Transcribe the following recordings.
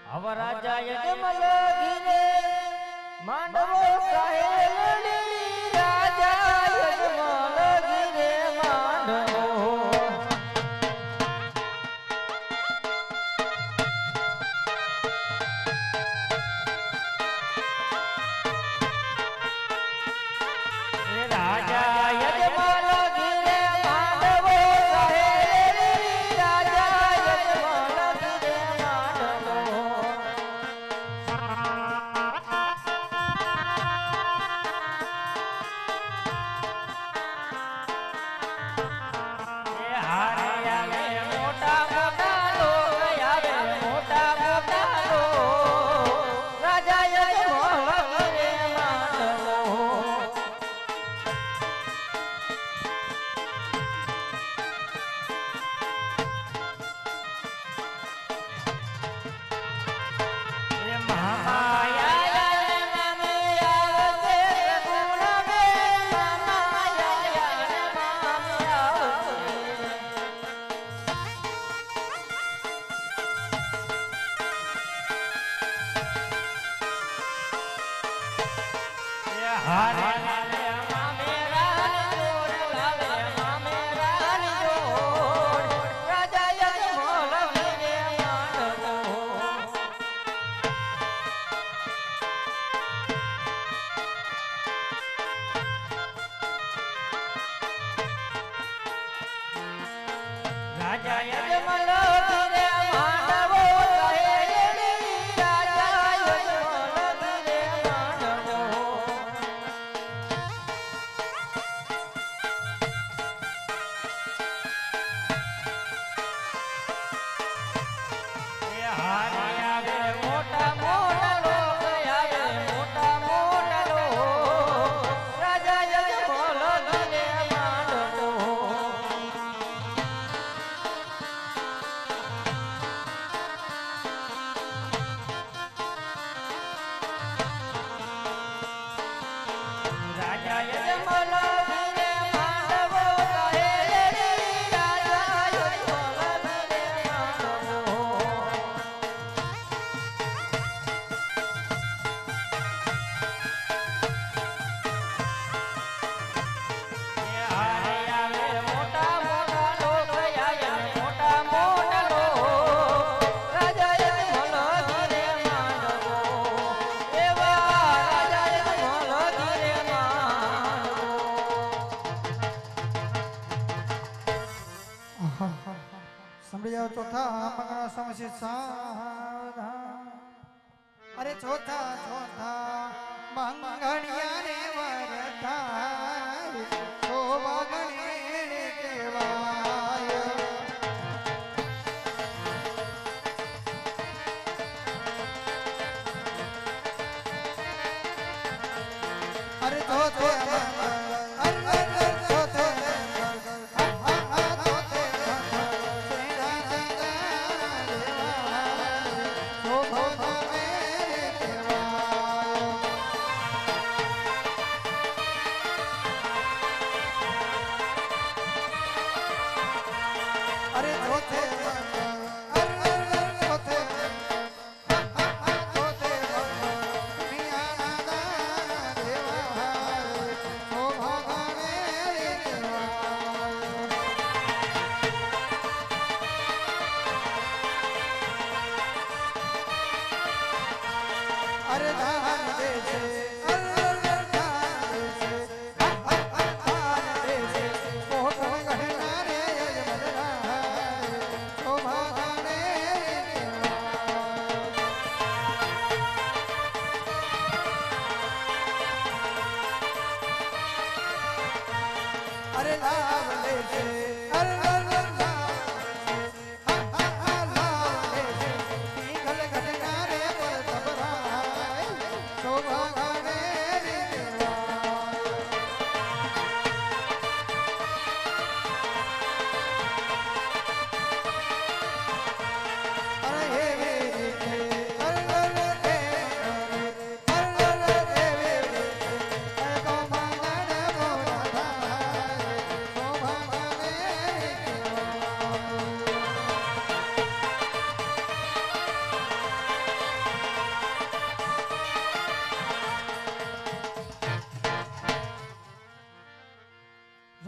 હવે રાજા યજમલ ગીરે માંડવો કાહેલડી રાજા યજમલ ગીરે માંડવો રાજા યજમલ ગીરે માંડવો કાહેલડી રાજા યજમલ ગીરે માંડવો રાજા યજમલ ગીરે માંડવો કાહેલડી રાજા યજમલ ગીરે માંડવો એ હારી આવે મોટા મોટા લોક આવે મોટા મોટા લોક રાજા યજમલ ગીરે માંડવો રાજા યજમલ ગીરે માંડવો કાહેલડી રાજા યજમલ ગીરે માંડવો એ હારે આવે મોટા મોટા લોક આવે મોટા મોટા લોક રાજા યજમલ ગીરે માંડવો એવા રાજા યજમલ ગીરે સાંભળી જાઓ ચોથા મંગળા સમસી સાવધાન અરે ચોથા ચોથા મંગણિયા ને વરદાય શોભા ગણે કેવાય અરે ચોથે અરે ચોથે અરે દાન દેશે અરે લાવ લેશે શોભા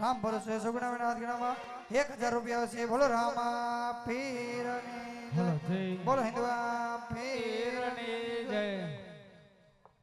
રામ ભરોસે સુગુણા વિના ગણામાં 1000 રૂપિયા આવશે. બોલો રામા પીરની જય. બોલો હિન્દુઆ